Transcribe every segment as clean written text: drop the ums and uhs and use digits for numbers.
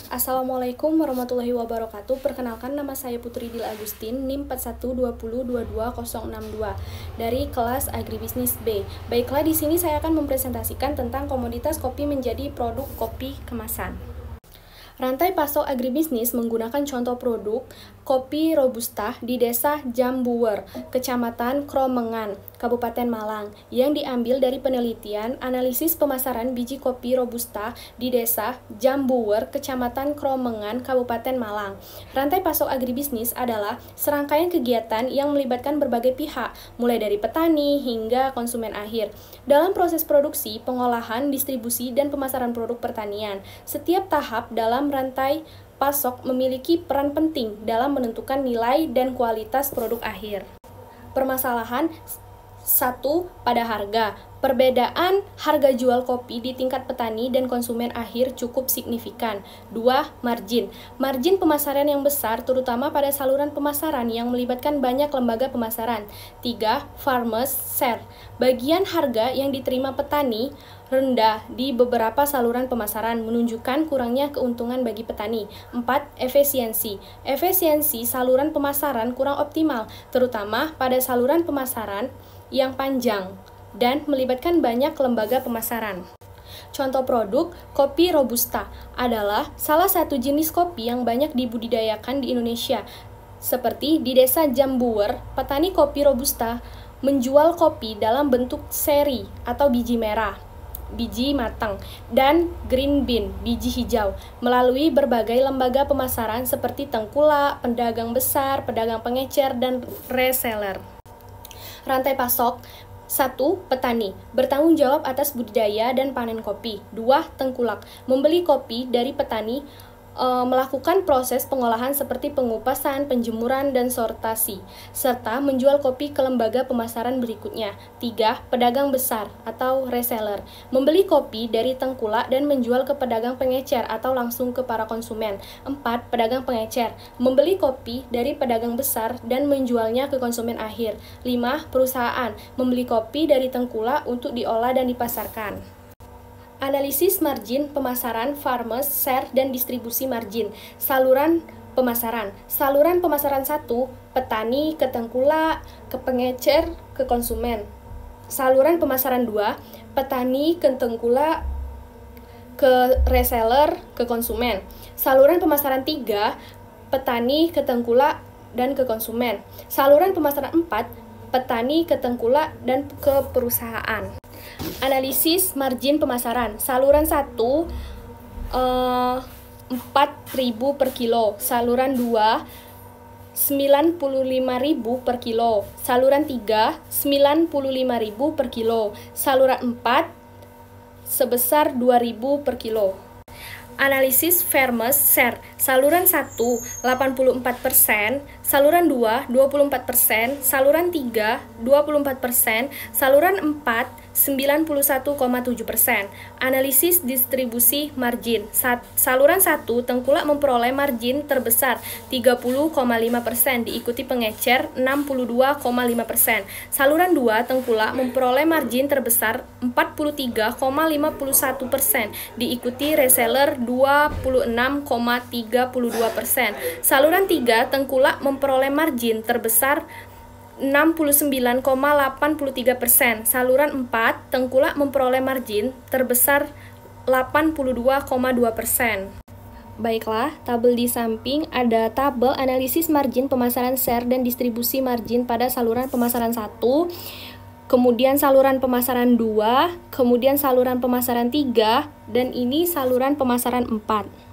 Assalamualaikum warahmatullahi wabarakatuh. Perkenalkan, nama saya Putri Dil Agustin, NIM 4120220062 dari kelas Agribisnis B. Baiklah, di sini saya akan mempresentasikan tentang komoditas kopi menjadi produk kopi kemasan. Rantai pasok agribisnis menggunakan contoh produk kopi Robusta di Desa Jambuwer, Kecamatan Kromengan, Kabupaten Malang, yang diambil dari penelitian analisis pemasaran biji kopi Robusta di Desa Jambuwer, Kecamatan Kromengan, Kabupaten Malang. Rantai pasok agribisnis adalah serangkaian kegiatan yang melibatkan berbagai pihak, mulai dari petani hingga konsumen akhir. Dalam proses produksi, pengolahan, distribusi, dan pemasaran produk pertanian, setiap tahap dalam rantai pasok memiliki peran penting dalam menentukan nilai dan kualitas produk akhir. Permasalahan 1. Pada harga. Perbedaan harga jual kopi di tingkat petani dan konsumen akhir cukup signifikan. 2. Margin. Margin pemasaran yang besar terutama pada saluran pemasaran yang melibatkan banyak lembaga pemasaran. 3. Farmers share. Bagian harga yang diterima petani rendah di beberapa saluran pemasaran menunjukkan kurangnya keuntungan bagi petani. 4. Efisiensi. Efisiensi saluran pemasaran kurang optimal, terutama pada saluran pemasaran yang panjang dan melibatkan banyak lembaga pemasaran. Contoh produk kopi Robusta adalah salah satu jenis kopi yang banyak dibudidayakan di Indonesia. Seperti di Desa Jambuwer, petani kopi Robusta menjual kopi dalam bentuk seri atau biji merah, biji matang, dan green bean, biji hijau, melalui berbagai lembaga pemasaran seperti tengkulak, pedagang besar, pedagang pengecer, dan reseller. Rantai pasok. 1. Petani bertanggung jawab atas budidaya dan panen kopi. 2. Tengkulak membeli kopi dari petani, melakukan proses pengolahan seperti pengupasan, penjemuran, dan sortasi, serta menjual kopi ke lembaga pemasaran berikutnya. 3. Pedagang besar atau reseller membeli kopi dari tengkulak dan menjual ke pedagang pengecer atau langsung ke para konsumen. 4. Pedagang pengecer membeli kopi dari pedagang besar dan menjualnya ke konsumen akhir. 5. Perusahaan membeli kopi dari tengkulak untuk diolah dan dipasarkan. Analisis margin pemasaran, farmers, share, dan distribusi margin. Saluran pemasaran. Saluran pemasaran 1, petani ke tengkulak, ke pengecer, ke konsumen. Saluran pemasaran 2, petani ke tengkulak, ke reseller, ke konsumen. Saluran pemasaran 3, petani ke tengkulak dan ke konsumen. Saluran pemasaran 4, petani ke tengkulak dan ke perusahaan. Analisis margin pemasaran. Saluran 1 4.000 per kilo. Saluran 2 95.000 per kilo. Saluran 3 95.000 per kilo. Saluran 4 sebesar 2.000 per kilo. Analisis farmers share. Saluran 1 84%, saluran 2 24%, saluran 3 24%, saluran 4 91,7%. Analisis distribusi margin. Saluran 1 tengkulak memperoleh margin terbesar 30,5%, diikuti pengecer 62,5%. Saluran 2 tengkulak memperoleh margin terbesar 43,51%, diikuti reseller 26,32%. Saluran 3 tengkulak memperoleh margin terbesar 69,83%. Saluran 4 tengkulak memperoleh margin terbesar 82,2%. Baiklah, tabel di samping ada tabel analisis margin pemasaran share dan distribusi margin pada saluran pemasaran 1, kemudian saluran pemasaran 2, kemudian saluran pemasaran 3, dan ini saluran pemasaran 4.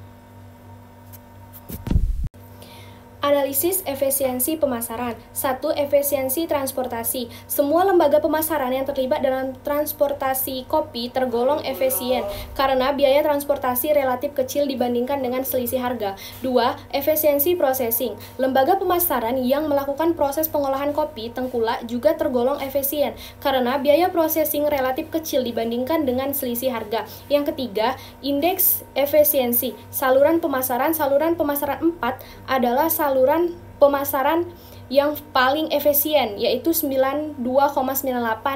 Analisis efisiensi pemasaran. 1. Efisiensi transportasi. Semua lembaga pemasaran yang terlibat dalam transportasi kopi tergolong efisien karena biaya transportasi relatif kecil dibandingkan dengan selisih harga. 2. Efisiensi processing. Lembaga pemasaran yang melakukan proses pengolahan kopi tengkulak juga tergolong efisien karena biaya processing relatif kecil dibandingkan dengan selisih harga. Yang ketiga, indeks efisiensi. Saluran pemasaran 4 adalah saluran pemasaran yang paling efisien, yaitu 92,98,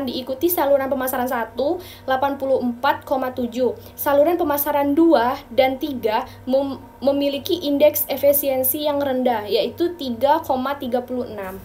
diikuti saluran pemasaran 1, 84,7. Saluran pemasaran 2 dan 3 memiliki indeks efisiensi yang rendah, yaitu 3,36.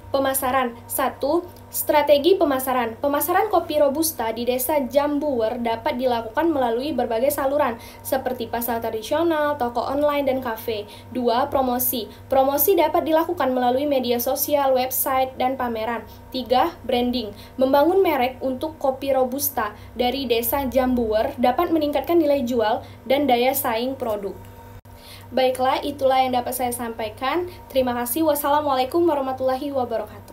Pemasaran 1. Strategi pemasaran. Pemasaran kopi Robusta di Desa Jambuwer dapat dilakukan melalui berbagai saluran, seperti pasar tradisional, toko online, dan kafe. 2. Promosi. Promosi dapat dilakukan melalui media sosial, website, dan pameran. 3. Branding. Membangun merek untuk kopi Robusta dari Desa Jambuwer dapat meningkatkan nilai jual dan daya saing produk. Baiklah, itulah yang dapat saya sampaikan. Terima kasih. Wassalamualaikum warahmatullahi wabarakatuh.